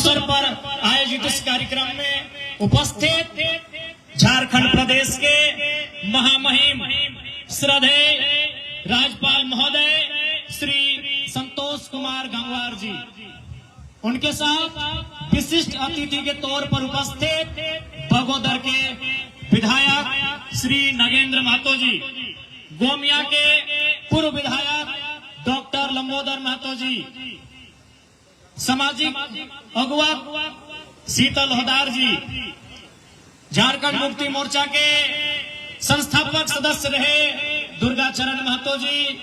अवसर पर आयोजित इस कार्यक्रम में उपस्थित झारखंड प्रदेश के महामहिम श्रद्धेय राज्यपाल महोदय श्री संतोष कुमार गंगवार जी, उनके साथ विशिष्ट अतिथि के तौर पर उपस्थित बगोदर के विधायक श्री नगेंद्र महतो जी, गोमिया के पूर्व विधायक डॉक्टर लंबोदर महतो जी, सामाजिक अगुवा शीतल होदार जी, झारखंड मुक्ति मोर्चा के संस्थापक सदस्य रहे दुर्गा चरण महतो जी,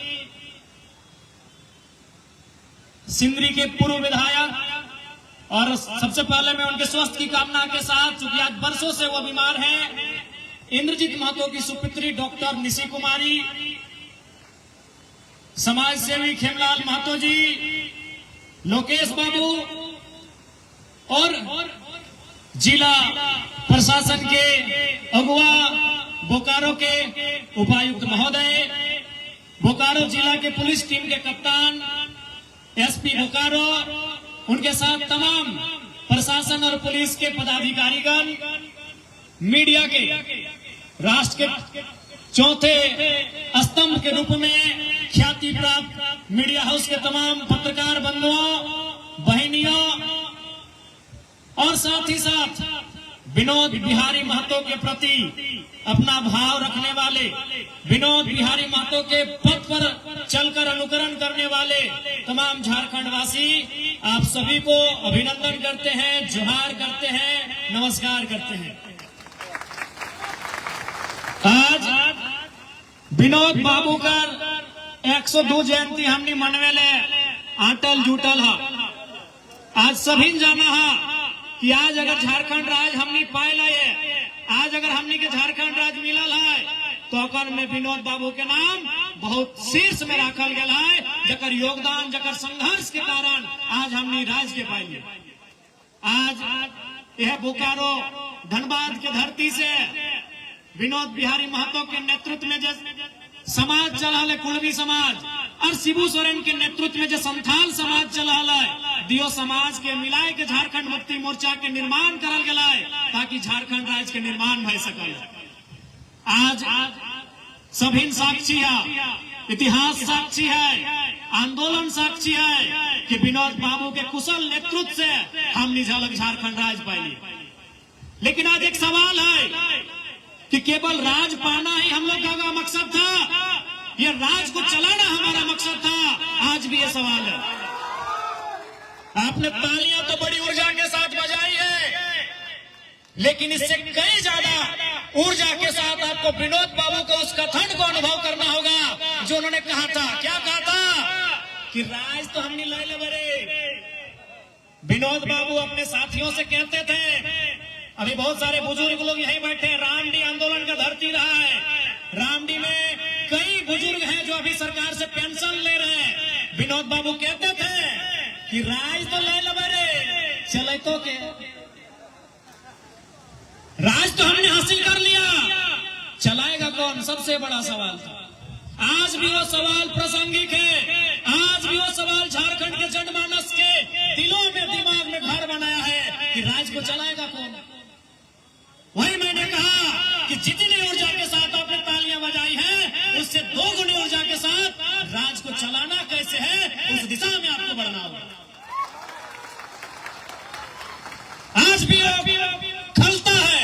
सिंदरी के पूर्व विधायक। और सबसे पहले मैं उनके स्वास्थ्य की कामना के साथ, चूंकि आज बरसों से वो बीमार हैं, इंद्रजीत महतो की सुपुत्री डॉक्टर निशी कुमारी, समाज सेवी खेमलाल महतो जी, लोकेश बाबू और जिला प्रशासन के अगुवा बोकारो के उपायुक्त महोदय, बोकारो जिला के पुलिस टीम के कप्तान एसपी बोकारो, उनके साथ तमाम प्रशासन और पुलिस के पदाधिकारीगण, मीडिया के राष्ट्र के चौथे स्तंभ के रूप में ख्याति प्राप्त मीडिया हाउस के तमाम पत्रकार बंधुओं, बहनियों और साथ ही साथ विनोद बिहारी महतो के प्रति अपना भाव रखने वाले, विनोद बिहारी महतो के पथ पर चलकर अनुकरण करने वाले तमाम झारखंड वासी, आप सभी को अभिनंदन करते हैं, जोहार करते हैं, नमस्कार करते हैं। आज विनोद बाबू कर 102 जयंती हमने मनवेले आटल जुटल है। आज सभी जाना है कि आज अगर झारखंड राज हमने पायला है, आज अगर हमने के झारखंड राज मिलल है, तो अकर में विनोद बाबू के नाम बहुत शीर्ष में रखल गया है, जकर योगदान, जकर संघर्ष के कारण आज हमने राज के पाइले। आज यह बोकारो धनबाद के धरती से विनोद बिहारी महतो के नेतृत्व में जो समाज चला है, कुलवी समाज, और शिबू सोरेन के नेतृत्व में जो संथाल समाज चला है, दियो समाज के मिलाए के झारखंड मुक्ति मोर्चा के निर्माण करल गया है, ताकि झारखंड राज्य के निर्माण भय सकल। आज सभी साक्षी है, इतिहास साक्षी है, आंदोलन साक्षी है कि विनोद बाबू के कुशल नेतृत्व से हमने झारखंड राज्य पाई। लेकिन आज एक सवाल है कि केवल राज पाना ही हम लोग का मकसद था, ये राज को चलाना हमारा मकसद था? आज भी ये सवाल है। आपने तालियां तो बड़ी ऊर्जा के साथ बजाई है, लेकिन इससे कई ज्यादा ऊर्जा के साथ आपको विनोद बाबू को उस कथन को अनुभव करना होगा जो उन्होंने कहा था। क्या कहा था? कि राज तो हमने ले ले बड़े। विनोद बाबू अपने साथियों से कहते थे, अभी बहुत सारे बुजुर्ग लोग यहीं बैठे हैं, रामडी आंदोलन का धरती रहा है, रामडी में कई बुजुर्ग हैं जो अभी सरकार से पेंशन ले रहे हैं। विनोद बाबू कहते थे कि राज तो ले लो बरे, चले तो के राज तो हमने हासिल कर लिया, चलाएगा कौन? सबसे बड़ा सवाल था। आज भी वो सवाल प्रासंगिक है, आज भी वो सवाल झारखंड के जनमानस के दिलों में, दिमाग में घर बनाया है कि राज को चलाएगा कौन। वही मैंने कहा कि जितनी ऊर्जा के साथ आपने तालियां बजाई हैं, उससे 2 गुनी ऊर्जा के साथ राज को चलाना कैसे है, उस दिशा में आपको बढ़ना होगा। आज भी खलता है,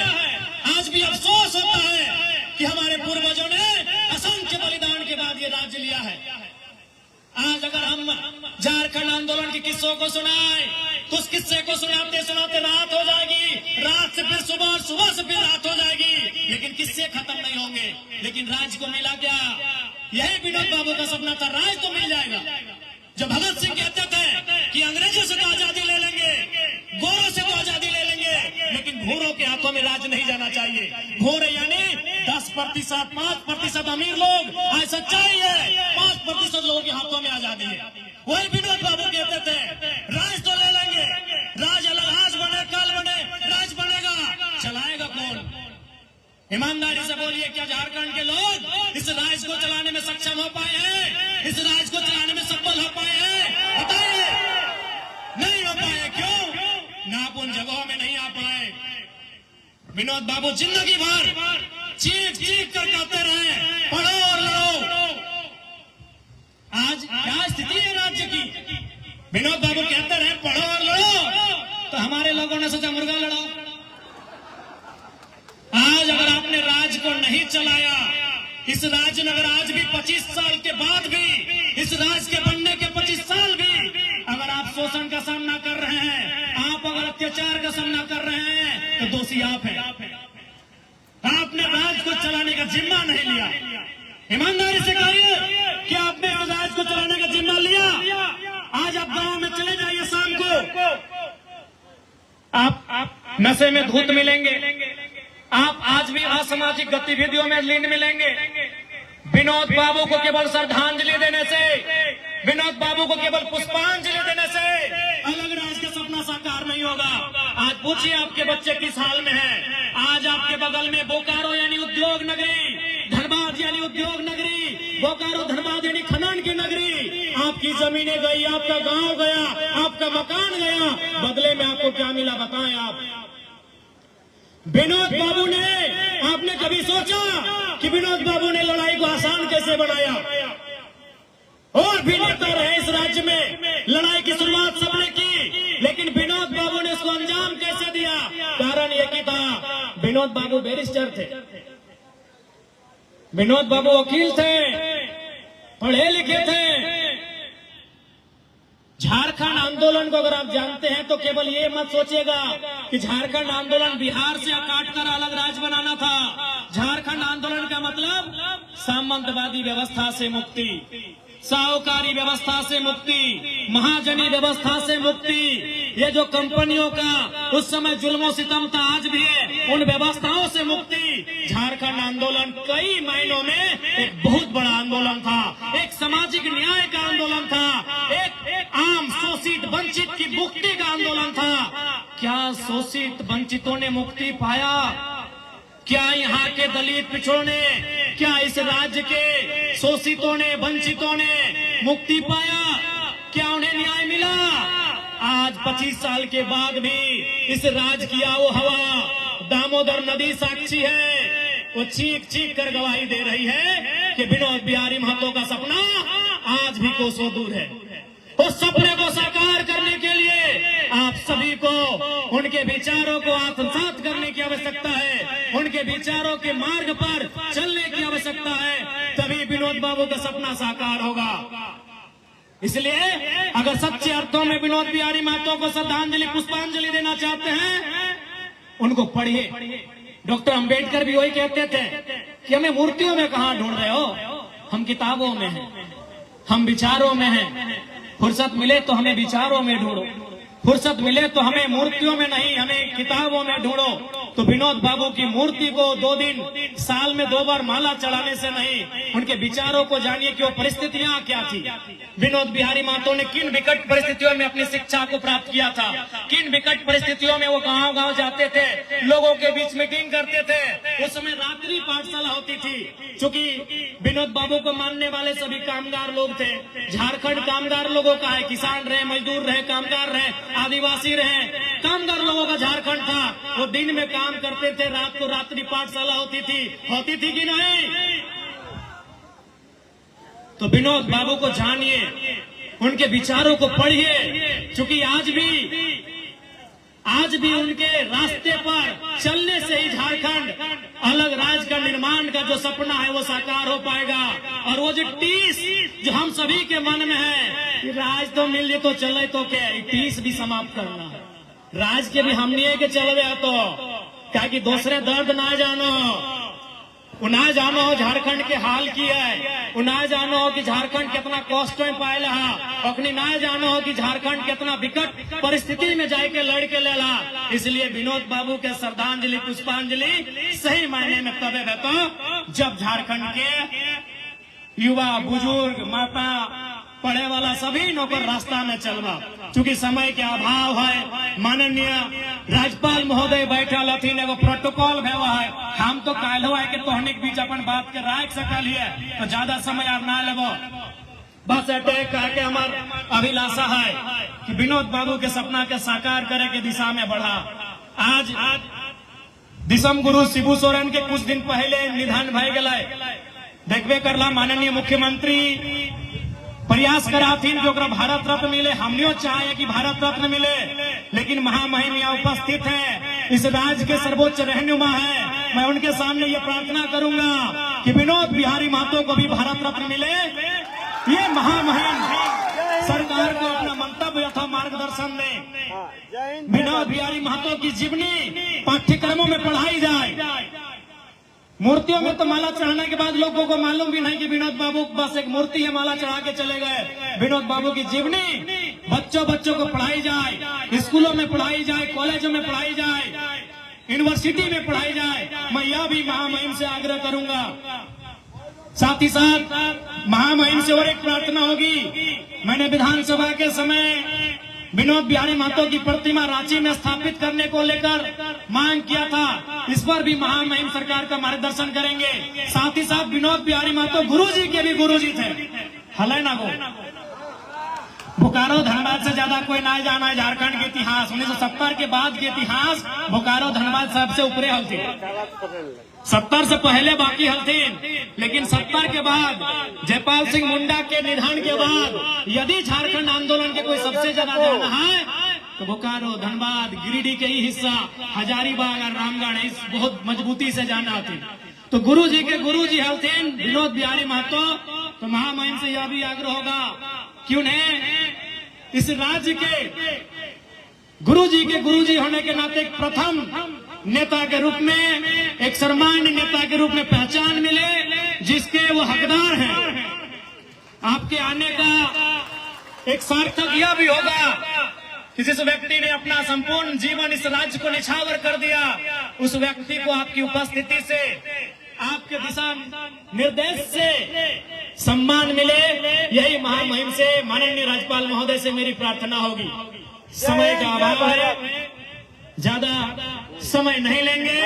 आज भी अफसोस होता है कि हमारे पूर्वजों ने असंख्य बलिदान के बाद ये राज्य लिया है। आज अगर हम झारखंड आंदोलन के किस्सों को सुनाए, तो उस किस्से को सुनाते सुनाते रात हो जाएगी, रात से फिर सुबह और सुबह से फिर रात हो जाएगी, लेकिन किस्से खत्म नहीं होंगे। लेकिन राज को मिला क्या? यही विनोद बाबू का सपना था, राज तो मिल जाएगा। जब भगत सिंह कहते थे कि अंग्रेजों से तो आजादी ले लेंगे, गोरों से तो आजादी ले लेंगे, लेकिन घोरों के हाथों में राज नहीं जाना चाहिए। घोरे यानी 10%, 5% अमीर लोग, आज सच्चाई है 5% लोगों के हाथों में आजादी है। वही विनोद बाबू कहते थे राज तो ले लेंगे, राज अलग आज बने कल बने, राज बनेगा, चलाएगा कौन? ईमानदारी से बोलिए, क्या झारखंड के लोग इस राज को चलाने में सक्षम हो पाए हैं? इस राज को चलाने में सफल हो पाए हैं? बताइए। नहीं हो पाए, क्यों? उन जगहों में नहीं आ पाए। विनोद बाबू जिंदगी भर चीख चीख कर कहते रहे, पढ़ो और लड़ो। आज क्या स्थिति है राज्य की? विनोद बाबू कहते रहे, पढ़ो और लड़ो, तो हमारे लोगों ने सोचा मुर्गा लड़ाओ। आज अगर आपने राज को नहीं चलाया, इस राज्य ने अगर आज भी 25 साल के बाद भी, इस राज्य के बनने के 25 साल भी अगर आप शोषण का सामना कर रहे हैं, आप अगर अत्याचार का सामना कर रहे हैं, तो दोषी आप हैं। आपने राज्य को चलाने का जिम्मा नहीं लिया। ईमानदारी से कहिए कि आपने राज्य को चलाने का जिम्मा लिया। आज आप गांव में चले जाइए, शाम को आप नशे में धूत मिलेंगे, आप आज भी असामाजिक गतिविधियों में लीन मिलेंगे। विनोद बाबू को केवल श्रद्धांजलि देने से, विनोद बाबू को केवल पुष्पांजलि देने से अलग राज्य का सपना साकार नहीं होगा। आज पूछिए आपके बच्चे किस हाल में हैं। आज आपके बगल में बोकारो यानी उद्योग नगरी, धनबाद यानी उद्योग नगरी, बोकारो धनबाद यानी खनन की नगरी, आपकी जमीनें गई, आपका गांव गया, आपका मकान गया, बदले में आपको क्या मिला बताएं आप। विनोद बाबू ने, आपने कभी सोचा कि विनोद बाबू ने लड़ाई को आसान कैसे बनाया? और भी नेता रहे इस राज्य में, लड़ाई की शुरुआत सबने की, लेकिन विनोद बाबू ने इसको अंजाम कैसे दिया? कारण यह कि था, विनोद बाबू बैरिस्टर थे, विनोद बाबू वकील थे, पढ़े लिखे थे। झारखंड आंदोलन को अगर आप जानते हैं तो केवल ये मत सोचिएगा कि झारखंड आंदोलन बिहार से काटकर अलग राज्य बनाना था। झारखंड आंदोलन का मतलब सामंतवादी व्यवस्था से मुक्ति, साहूकारी व्यवस्था से मुक्ति, महाजनी व्यवस्था से मुक्ति। ये जो कंपनियों का उस समय जुल्मों सितम था, आज भी है, उन व्यवस्थाओं से मुक्ति। झारखंड आंदोलन कई मायनों में एक बहुत बड़ा आंदोलन था, एक सामाजिक न्याय का आंदोलन था, एक आम शोषित वंचित की मुक्ति का आंदोलन था। क्या शोषित वंचितों ने मुक्ति पाया? क्या यहाँ के दलित पिछड़ों ने, क्या इस राज्य के शोषितों ने, वंचितों ने मुक्ति पाया? क्या उन्हें न्याय मिला? आज 25 साल के बाद भी इस राज्य की आओ हवा, दामोदर नदी साक्षी है, वो चीख चीख कर गवाही दे रही है कि विनोद बिहारी महतो का सपना आज भी कोसों दूर है। उस सपने को साकार करने के लिए आप सभी को उनके विचारों को आत्मसात करने की आवश्यकता है, उनके विचारों के मार्ग पर चलने की आवश्यकता है, तभी विनोद बाबू का सपना साकार होगा। इसलिए अगर सच्चे अर्थों में विनोद बिहारी महतो को श्रद्धांजलि, पुष्पांजलि देना चाहते हैं, उनको पढ़िए। डॉक्टर अंबेडकर भी वही कहते थे कि हमें मूर्तियों में कहाँ ढूंढ रहे हो, हम किताबों में हैं, हम विचारों में हैं। फुर्सत मिले तो हमें विचारों में ढूंढो, फुर्सत मिले तो हमें मूर्तियों में नहीं, हमें किताबों में ढूंढो। तो विनोद बाबू की मूर्ति को 2 दिन साल में 2 बार माला चढ़ाने से नहीं, उनके विचारों को जानिए कि वो परिस्थितियां क्या थी। विनोद बिहारी महतो ने किन विकट परिस्थितियों में अपनी शिक्षा को प्राप्त किया था, किन विकट परिस्थितियों में वो गांव गांव जाते थे, लोगों के बीच मीटिंग करते थे। उस समय रात्रि पाठशाला होती थी, चूंकि विनोद बाबू को मानने वाले सभी कामगार लोग थे। झारखंड कामगार लोगों का है, किसान रहे, मजदूर रहे, कामगार रहे, आदिवासी रहे, कामगार लोगों का झारखंड था। वो दिन में काम करते थे, रात को रात्रि पाठशाला होती थी कि नहीं? तो विनोद बाबू को जानिए, उनके विचारों को पढ़िए, क्योंकि आज भी उनके रास्ते पर चलने से ही झारखंड अलग राज्य का निर्माण का जो सपना है वो साकार हो पाएगा। और वो जो टीस जो हम सभी के मन में है कि राज तो मिल जाए तो चले, तो क्या टीस भी समाप्त करना है। राज के भी हम नहीं के चलवे तो क्या कि दूसरे दर्द ना जानो, उना जानो झारखंड के हाल की है, उना जानो कि झारखंड कितना कष्ट में पाए रहा, अखनी ना जानो कि झारखंड कितना विकट परिस्थिति में जाके लड़ के लेला। इसलिए विनोद बाबू के श्रद्धांजलि, पुष्पांजलि सही मायने में तब है तो जब झारखंड के युवा, बुजुर्ग, माता, पढ़े वाला सभी नौकर रास्ता में चलवा। चूंकि समय के अभाव है, माननीय राज्यपाल महोदय बैठा लथिन, एगो प्रोटोकॉल भेवा है, हम तो काल्हो है कि तोहनी के बीच अपन बात के राख सकल है, तो ज्यादा समय आप ना लेबो। बस अटैक करके हमार अभिलाषा है कि विनोद बाबू के सपना के साकार करे के दिशा में बढ़ा। आज दिसम गुरु शिबू सोरेन के कुछ दिन पहले निधन भय गए। देखबे करला माननीय मुख्यमंत्री प्रयास कराथीन कि ओकरा भारत रत्न मिले। हमनियो चाहे कि भारत रत्न मिले, लेकिन महामहिम यहाँ उपस्थित है, इस राज्य के सर्वोच्च रहनुमा है। मैं उनके सामने ये प्रार्थना करूंगा कि विनोद बिहारी महतो को भी भारत रत्न मिले। ये महामहिम सरकार को अपना मंतव्य अथवा मार्गदर्शन दें। विनोद बिहारी महतो की जीवनी पाठ्यक्रमों में पढ़ाई जाए। मूर्तियों में तो माला चढ़ाने के बाद लोगों को मालूम भी नहीं कि विनोद बाबू बस एक मूर्ति है, माला चढ़ा के चले गए। विनोद बाबू की जीवनी बच्चों को पढ़ाई जाए, स्कूलों में पढ़ाई जाए, कॉलेजों में पढ़ाई जाए, यूनिवर्सिटी में पढ़ाई जाए। मैं यह भी महामहिम से आग्रह करूंगा। साथ ही साथ महामहिम से और एक प्रार्थना होगी। मैंने विधानसभा के समय विनोद बिहारी महतो की प्रतिमा रांची में स्थापित करने को लेकर मांग किया था। इस पर भी महामहिम सरकार का मार्गदर्शन करेंगे। साथ ही साथ विनोद बिहारी महतो गुरुजी के भी गुरुजी थे। हले ना वो बोकारो धनबाद से ज्यादा कोई ना जाना है झारखंड के इतिहास। 1970 के बाद के इतिहास बोकारो धनबाद सबसे ऊपरे हलती। 70 से पहले बाकी हलथीन, लेकिन 70 के बाद जयपाल सिंह मुंडा के निधन के बाद यदि झारखंड आंदोलन के कोई सबसे ज्यादा जाना है तो बोकारो धनबाद गिरिडीह के ही हिस्सा हजारीबाग और रामगढ़ इस बहुत मजबूती से जाना आती। तो गुरु जी के गुरु जी हलथीन विनोद बिहारी महतो। तो महामहिम से यह भी आग्रह होगा कि उन्हें इस राज्य के गुरु जी होने के नाते प्रथम नेता के रूप में, एक सम्मान्य नेता के रूप में पहचान मिले, जिसके वो हकदार हैं। आपके आने का एक सार्थक यह भी होगा कि जिस व्यक्ति ने अपना संपूर्ण जीवन इस राज्य को निछावर कर दिया, उस व्यक्ति को आपकी उपस्थिति से, आपके दिशा निर्देश से सम्मान मिले। यही महामहिम से, माननीय राज्यपाल महोदय से मेरी प्रार्थना होगी। समय का अभाव है, ज्यादा समय नहीं लेंगे।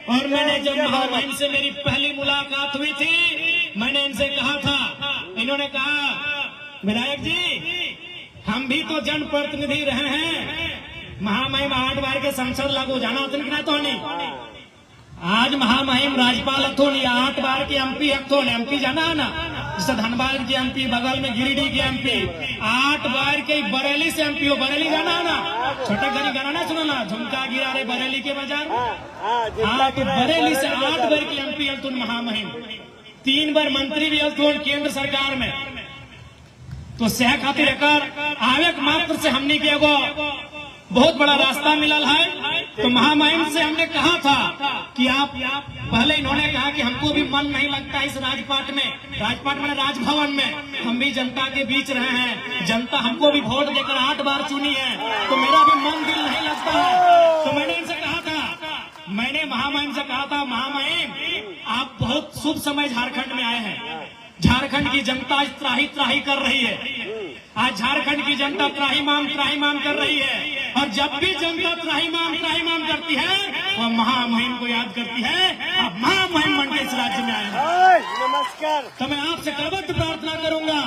और मैंने जब महामहिम से मेरी पहली मुलाकात हुई थी, मैंने इनसे कहा था, इन्होंने कहा विधायक जी हम भी तो जनप्रतिनिधि रहे हैं। महामहिम 8 बार के संसद लागू जाना उतना तो नहीं। आज महामहिम राज्यपाल अथोन या 8 बार के एमपी अथोन, एमपी जाना है ना, जैसे धनबाद के एमपी, बगल में गिरिडीह के एमपी, 8 बार के बरेली से एमपी हो। बरेली जाना है ना, छोटा गरी गाना ना सुना ना, झुमका गिरा रे बरेली के बाजार। हाँ, तो बरेली से 8 बार के एमपी अथोन महामहिम, 3 बार मंत्री भी अथोन केंद्र सरकार में। तो सह खातिर आवेक मात्र से हमने के एगो बहुत बड़ा रास्ता मिलल है। तो महामहिम से हमने कहा था कि आप पहले, इन्होंने कहा कि हमको भी मन नहीं लगता इस राजपाट में, राजपाट में राजभवन में, हम भी जनता के बीच रहे हैं, जनता हमको भी वोट देकर 8 बार चुनी है, तो मेरा भी मन दिल नहीं लगता है। तो मैंने इनसे कहा था, मैंने महामहिम से कहा था, महामहिम आप बहुत शुभ समय झारखंड में आए हैं। झारखंड की जनता आज त्राही त्राही कर रही है। आज झारखंड की जनता त्राहीमाम कर रही है। और जब भी जनता त्राहीमाम करती है, वह महामहिम को याद करती है। अब महामहिम बन के इस राज्य में आए हैं। नमस्कार। तो मैं आपसे करबद्ध प्रार्थना करूंगा,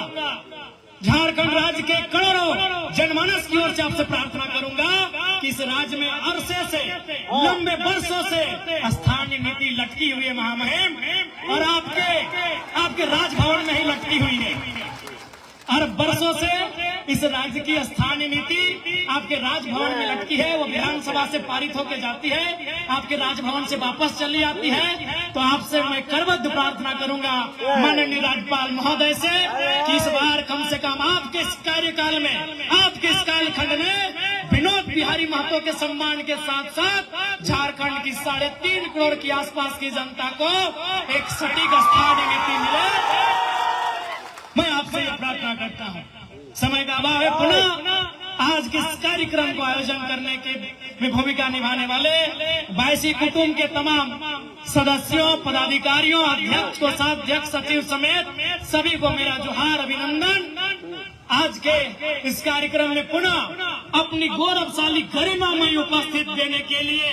झारखंड राज्य के करोड़ों जनमानस की ओर से आपसे प्रार्थना करूंगा कि इस राज्य में अरसे से, लंबे वर्षों से स्थानीय नीति लटकी हुई है महामहिम, और आपके राजभवन में ही लटकी हुई है। और बरसों से इस राज्य की स्थानीय नीति आपके राजभवन में लटकी है। वो विधानसभा से पारित होकर जाती है, आपके राजभवन से वापस चली आती है। तो आपसे मैं करबद्ध प्रार्थना करूंगा माननीय राज्यपाल महोदय से कि इस बार कम से कम आपके इस कार्यकाल में, आपके इस कालखंड में विनोद बिहारी महतो के सम्मान के साथ साथ झारखंड की 3.5 करोड़ की आसपास की जनता को एक सटीक स्थानीय नीति मिले। मैं आपसे यह प्रार्थना करता हूं। समय का अभाव है। पुनः आज के इस कार्यक्रम को आयोजन करने के में भूमिका निभाने वाले बायसी कुटुंब के तमाम सदस्यों, पदाधिकारियों, अध्यक्ष, कोषाध्यक्ष, सचिव समेत सभी को मेरा जोहार, अभिनंदन। आज के इस कार्यक्रम में पुनः अपनी गौरवशाली गरिमामय उपस्थित देने के लिए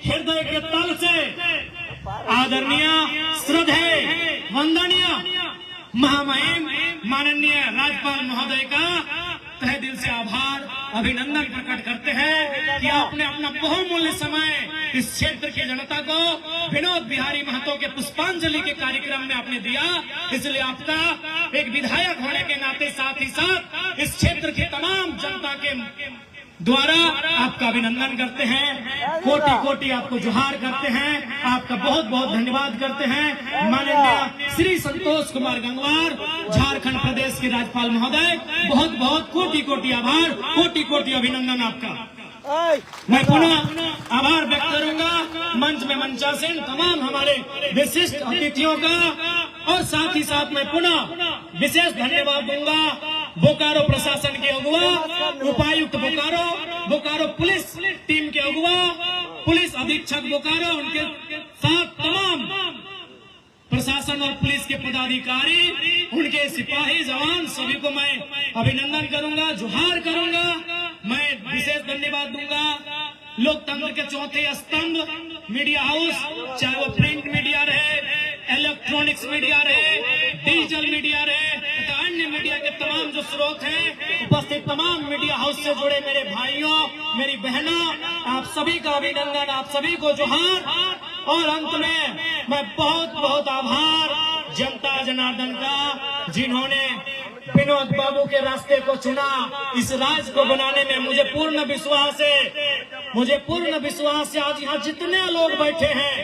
हृदय के तल से आदरणीय, श्रद्धेय, वंदनीय महामहिम माननीय राज्यपाल महोदय का तहे दिल से आभार अभिनंदन प्रकट करते हैं कि आपने अपना बहुमूल्य समय इस क्षेत्र की जनता को विनोद बिहारी महतो के पुष्पांजलि के कार्यक्रम में आपने दिया। इसलिए आपका एक विधायक होने के नाते साथ ही साथ इस क्षेत्र की तमाम जनता के द्वारा आपका अभिनंदन करते हैं, कोटि कोटि आपको जोहार करते हैं, आपका बहुत बहुत धन्यवाद करते हैं। माननीय श्री संतोष कुमार गंगवार झारखंड प्रदेश के राज्यपाल महोदय, बहुत बहुत कोटि कोटि आभार, कोटि कोटि अभिनंदन आपका। मैं पुनः आभार व्यक्त करूंगा मंच में मंचासीन तमाम हमारे विशिष्ट अतिथियों का, और साथ ही साथ मैं पुनः विशेष धन्यवाद दूंगा बोकारो प्रशासन के अगुवा, उपायुक्त बोकारो, बोकारो पुलिस टीम के अगुवा, पुलिस अधीक्षक बोकारो, उनके साथ तमाम प्रशासन और पुलिस के पदाधिकारी, उनके सिपाही जवान सभी को मैं अभिनंदन करूंगा, जोहार करूंगा। मैं विशेष धन्यवाद दूंगा लोकतंत्र के चौथे स्तंभ मीडिया हाउस, चाहे वो प्रिंट मीडिया रहे, इलेक्ट्रॉनिक्स मीडिया रहे, डिजिटल मीडिया रहे, अन्य मीडिया के तमाम जो स्रोत हैं, उपस्थित तमाम मीडिया हाउस से जुड़े मेरे भाइयों, मेरी बहनों, आप सभी का अभिनंदन, आप सभी को जोहार। और अंत में मैं बहुत बहुत आभार जनता जनार्दन का, जिन्होंने विनोद बाबू के रास्ते को चुना। इस राज्य को बनाने में मुझे पूर्ण विश्वास है, मुझे पूर्ण विश्वास है। आज यहाँ जितने लोग बैठे हैं,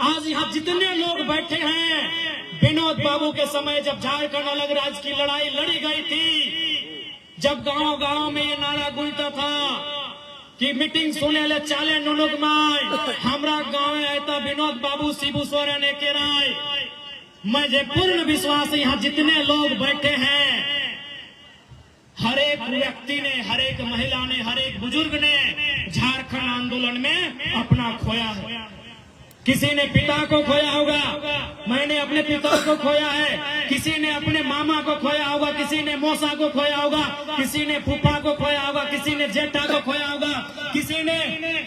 आज यहाँ जितने लोग बैठे हैं, विनोद बाबू के समय जब झारखंड अलग राज्य की लड़ाई लड़ी गई थी, जब गांव गांव में ये नारा गूंजता था कि मीटिंग सुने ले चाले नुनुक माय, हमरा गाँव में आयता विनोद बाबू शिबू सोरेन के राय। मुझे पूर्ण विश्वास है यहाँ जितने लोग बैठे हैं, हर एक व्यक्ति ने, हर एक महिला ने, हर एक बुजुर्ग ने झारखंड आंदोलन में अपना खोया है। किसी ने पिता को खोया होगा, मैंने अपने पिता को खोया है, किसी ने अपने मामा को खोया होगा, किसी ने मौसा को खोया होगा, किसी ने फूफा को खोया होगा, किसी ने जेठा को खोया होगा, किसी ने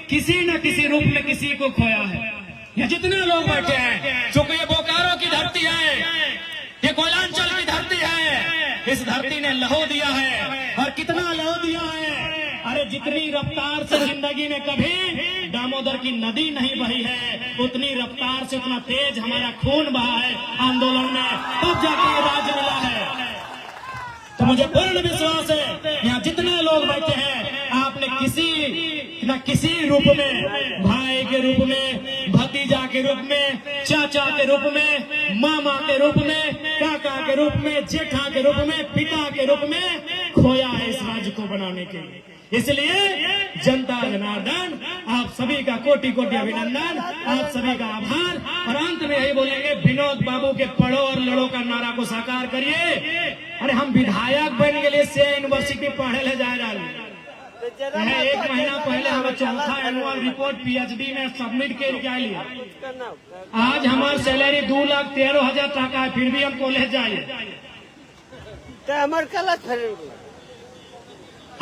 किसी न किसी रूप में किसी को खोया है। ये जितने लोग बैठे हैं, चूंकि ये बोकारो की धरती है, ये कोयलांचल की धरती है, इस धरती ने लहू दिया है, और कितना लहू दिया है। अरे जितनी रफ्तार से जिंदगी में कभी दामोदर की नदी नहीं बही है, उतनी रफ्तार से उतना तेज हमारा खून बहा है आंदोलन में, तब जाके ये राज्य मिला है। तो मुझे पूर्ण विश्वास है यहाँ जितने लोग बैठे हैं, आपने किसी न किसी रूप में, भाई के रूप में, भतीजा के रूप में, चाचा के रूप में, मामा के रूप में, काका के रूप में, जेठा के रूप में, पिता के रूप में खोया है इस राज्य को बनाने के लिए। इसलिए जनता जनार्दन, आप सभी का कोटि कोटि अभिनंदन, आप सभी का आभार। और अंत में यही बोलेंगे, विनोद बाबू के पढ़ो और लड़ो का नारा को साकार करिए। अरे हम विधायक बन के लिए से यूनिवर्सिटी पढ़े ले जा रहा है। एक महीना पहले हमें चौथा एनुअल रिपोर्ट पीएचडी में सबमिट कर लिया। आज हमारी सैलरी 2,13,000 टका है, फिर भी हम कॉलेज जाइए।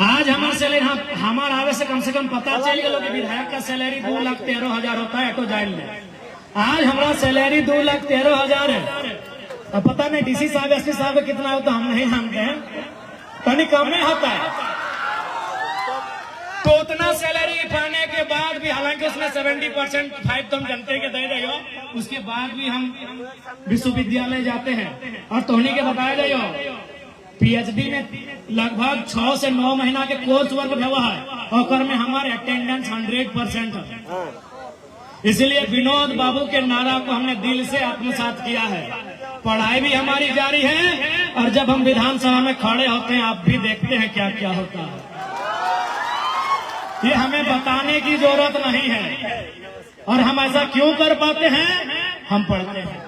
आज हमारे सैलरी, हमारे आवे से कम पता चल गया कि विधायक का सैलरी 2,13,000 होता है ऑटो जाइल में। आज हमारा सैलरी 2,13,000 है। अब पता नहीं डीसी साहब एसपी साहब का कितना होता हम नहीं जानते हैं, कहीं कम नहीं होता है। तो उतना सैलरी पाने के बाद भी, हालांकि उसमें 70% 5 तो हम जनते के दे रहे हो, उसके बाद भी हम विश्वविद्यालय जाते हैं और तोहनी के बताया गए हो पीएचडी में लगभग 6 से 9 महीना के कोर्स वर्क हुआ है, और में हमारे अटेंडेंस 100% है। इसलिए विनोद बाबू के नारा को हमने दिल से आत्मसात किया है। पढ़ाई भी हमारी जारी है, और जब हम विधानसभा में खड़े होते हैं, आप भी देखते हैं क्या क्या होता है। ये हमें बताने की जरूरत नहीं है। और हम ऐसा क्यों कर पाते हैं? हम पढ़ते हैं।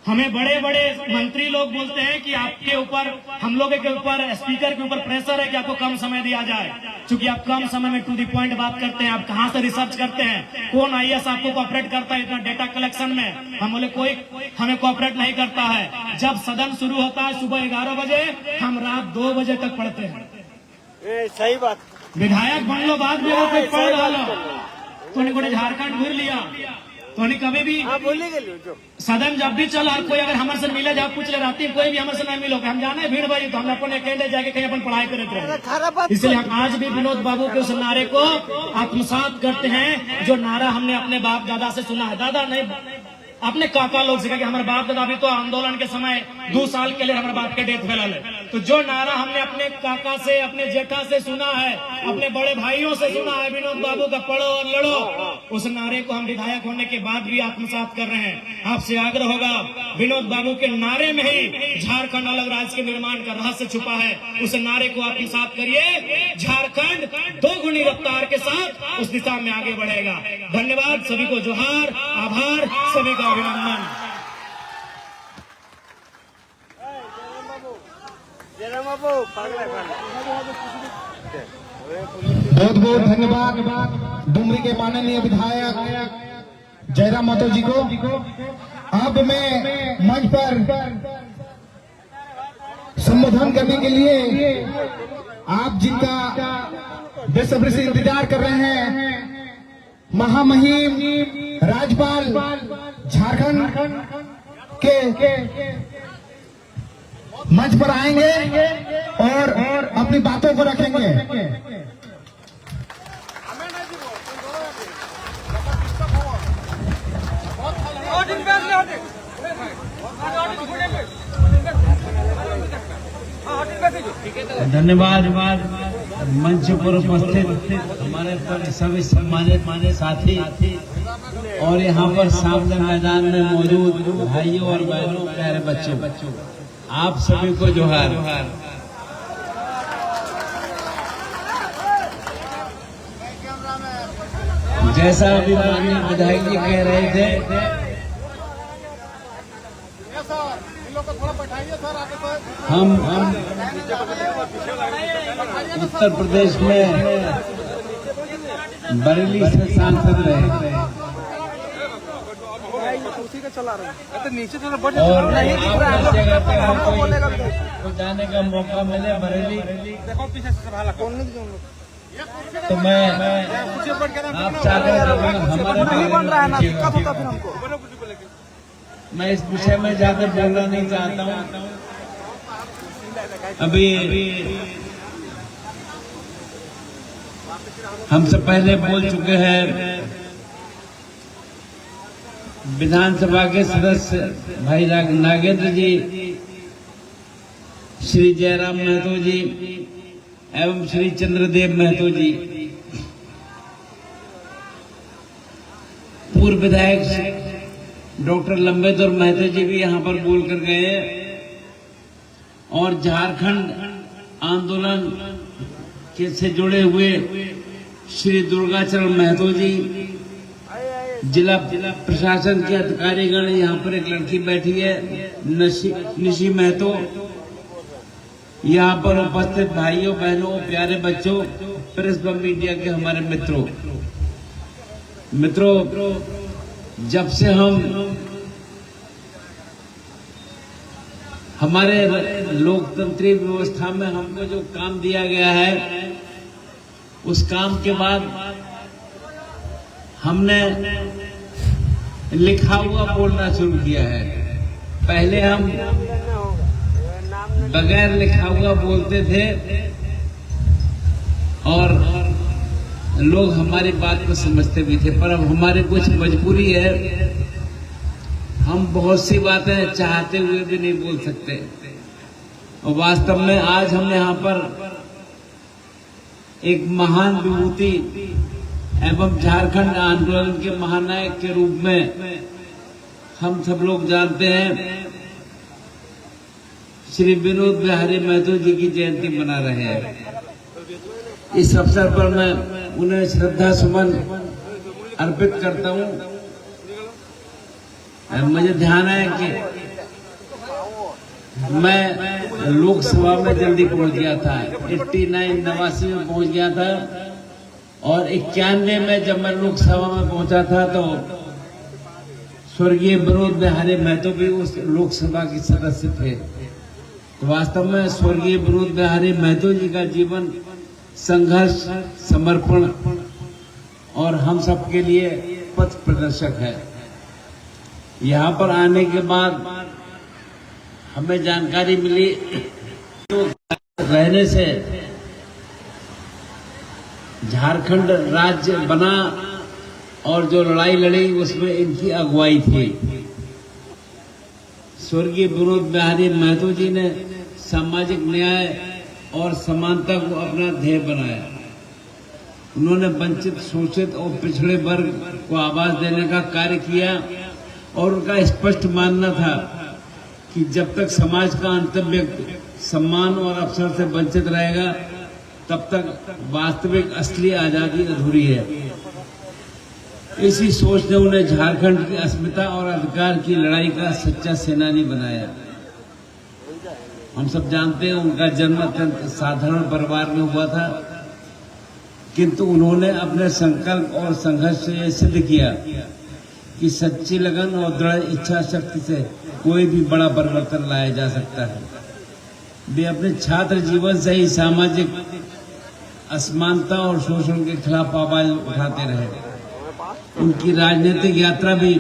हमें बड़े बड़े मंत्री लोग बोलते हैं कि आपके ऊपर, हम लोगों के ऊपर, स्पीकर के ऊपर प्रेशर है कि आपको कम समय दिया जाए, क्योंकि आप कम समय में टू द पॉइंट बात करते हैं। आप कहाँ से रिसर्च करते हैं? कौन आईएएस आपको कोऑपरेट करता है इतना डेटा कलेक्शन में? हम बोले कोई हमें कोऑपरेट नहीं करता है। जब सदन शुरू होता है सुबह 11 बजे, हम रात 2 बजे तक पढ़ते हैं। सही बात। विधायक बन लो, बाद में कोई पढ़ रहा लो तो झारखंड घूर लिया, तो कभी भी सदन जब भी चल और कोई अगर हमारे से मिले जाओ पूछ ले राती कोई भी हमारे से नहीं मिलो हम जाने भीड़ भाई तो हम अपन अकेले जाके कहीं अपन पढ़ाई करते रहे। इसलिए हम आज भी विनोद बाबू के उस नारे को आत्मसात करते हैं जो नारा हमने अपने बाप दादा से सुना है, दादा नहीं अपने काका लोग से, कि हमारे बाप दादा भी तो आंदोलन के समय 2 साल के लिए हमारे बाप के डेथ फैला है। तो जो नारा हमने अपने काका से अपने जेठा से सुना है, अपने बड़े भाइयों से सुना है विनोद बाबू का पढ़ो और लड़ो, उस नारे को हम विधायक होने के बाद भी आत्मसात कर रहे हैं। आपसे आग्रह होगा विनोद बाबू के नारे में ही झारखंड अलग राज्य के निर्माण का रहस्य छुपा है। उस नारे को आत्मसात करिए, झारखंड 2 गुनी रफ्तार के साथ उस दिशा में आगे बढ़ेगा। धन्यवाद, सभी को जोहार, आभार, सभी का अभिनंदन। बहुत बहुत धन्यवाद डुमरी के माननीय विधायक जयराम महतो जी को। अब मैं मंच पर संबोधन करने के लिए आप जिनका बेसब्री से इंतजार कर रहे हैं, महामहिम राज्यपाल झारखंड के मंच पर आएंगे और अपनी बातों को रखेंगे। धन्यवाद। मंच पर उपस्थित हमारे पर सभी सम्मानित साथी और यहाँ पर सामने मैदान में मौजूद भाइयों और बहनों, प्यारे बच्चों, आप सभी को जोहार। जैसा अभी माननीय विधायक जी कह रहे थे, हम उत्तर प्रदेश में बरेली से सांसद रहे और आपको जाने का मौका मिले बरेली तो मैं आप मैं इस विषय में ज्यादा बोलना नहीं चाहता हूँ। अभी हमसे पहले बोल चुके हैं विधानसभा के सदस्य भाई नागेंद्र जी, श्री जयराम महतो जी एवं श्री चंद्रदेव महतो जी। पूर्व विधायक डॉक्टर लंबेदर महतो जी भी यहाँ पर बोल कर गए और झारखंड आंदोलन के से जुड़े हुए श्री दुर्गाचरण महतो जी, जिला प्रशासन के अधिकारीगण, यहाँ पर एक लड़की बैठी है निशी महतो, यहाँ पर उपस्थित भाइयों बहनों, प्यारे बच्चों, प्रेस व मीडिया के हमारे मित्रों, जब से हमारे लोकतंत्री व्यवस्था में हमको जो काम दिया गया है, उस काम के बाद हमने लिखा हुआ बोलना शुरू किया है। पहले हम बगैर लिखा हुआ बोलते थे और लोग हमारी बात को समझते भी थे, पर अब हमारी कुछ मजबूरी है, हम बहुत सी बातें चाहते हुए भी नहीं बोल सकते। और वास्तव में आज हम यहाँ पर एक महान विभूति एवं झारखंड आंदोलन के महानायक के रूप में हम सब लोग जानते हैं, श्री विनोद बिहारी महतो जी की जयंती मना रहे हैं। इस अवसर पर मैं उन्हें श्रद्धा सुमन अर्पित करता हूँ। मुझे ध्यान है कि मैं लोकसभा में जल्दी पहुंच गया था, 89 में पहुंच गया था और 91 में जब मैं लोकसभा में पहुंचा था तो स्वर्गीय विनोद बिहारी महतो भी उस लोकसभा के सदस्य थे। तो वास्तव में स्वर्गीय विनोद बिहारी महतो जी का जीवन संघर्ष, समर्पण और हम सबके लिए पथ प्रदर्शक है। यहाँ पर आने के बाद हमें जानकारी मिली तो रहने से झारखंड राज्य बना और जो लड़ाई लड़ी उसमें इनकी अगुवाई थी। स्वर्गीय विनोद बिहारी महतो जी ने सामाजिक न्याय और समानता को अपना ध्येय बनाया। उन्होंने वंचित, शोषित और पिछड़े वर्ग को आवाज देने का कार्य किया और उनका स्पष्ट मानना था कि जब तक समाज का अंतिम व्यक्ति सम्मान और अवसर से वंचित रहेगा तब तक वास्तविक असली आजादी अधूरी है। इसी सोच ने उन्हें झारखंड की अस्मिता और अधिकार की लड़ाई का सच्चा सेनानी बनाया। हम सब जानते हैं उनका जन्म अत्यंत साधारण परिवार में हुआ था, किंतु उन्होंने अपने संकल्प और संघर्ष से यह सिद्ध किया कि सच्ची लगन और दृढ़ इच्छा शक्ति से कोई भी बड़ा परिवर्तन लाया जा सकता है। वे अपने छात्र जीवन से ही सामाजिक असमानता और शोषण के खिलाफ आवाज उठाते रहे। उनकी राजनीतिक यात्रा भी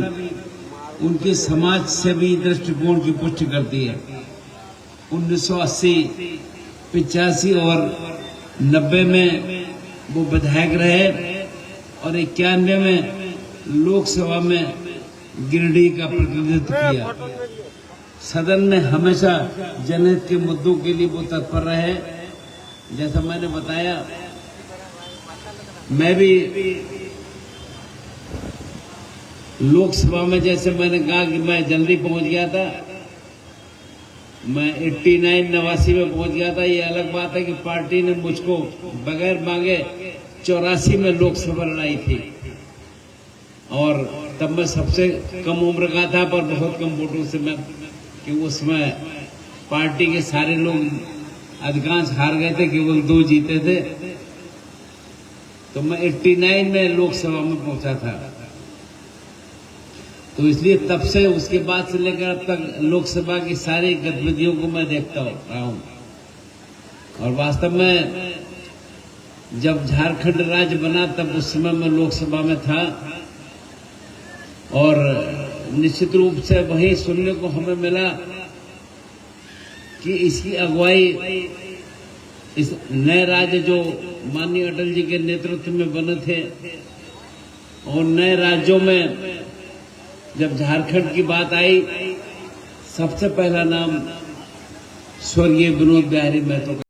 उनके समाज सेवी दृष्टिकोण की पुष्टि करती है। 1980, 85 और 90 में वो विधायक रहे और 91 में लोकसभा में गिरिडीह का प्रतिनिधित्व किया। सदन में हमेशा जनहित के मुद्दों के लिए वो तत्पर रहे। जैसा मैंने बताया, मैं भी लोकसभा में, जैसे मैंने कहा कि मैं जल्दी पहुंच गया था, मैं 89 में पहुंच गया था। ये अलग बात है कि पार्टी ने मुझको बगैर मांगे 84 में लोकसभा लड़ाई थी और तब मैं सबसे कम उम्र का था, पर बहुत कम वोटों से मैं, कि उसमें पार्टी के सारे लोग अधिकांश हार गए थे, केवल 2 जीते थे। तो मैं 89 में लोकसभा में पहुंचा था। तो इसलिए तब से, उसके बाद से लेकर अब तक लोकसभा की सारी गतिविधियों को मैं देखता रहा हूं। और वास्तव में जब झारखंड राज्य बना तब उस समय मैं लोकसभा में था और निश्चित रूप से वही सुनने को हमें मिला कि इसकी अगुवाई इस नए राज्य जो माननीय अटल जी के नेतृत्व में बने थे, और नए राज्यों में जब झारखंड की बात आई, सबसे पहला नाम स्वर्गीय विनोद बिहारी महतो का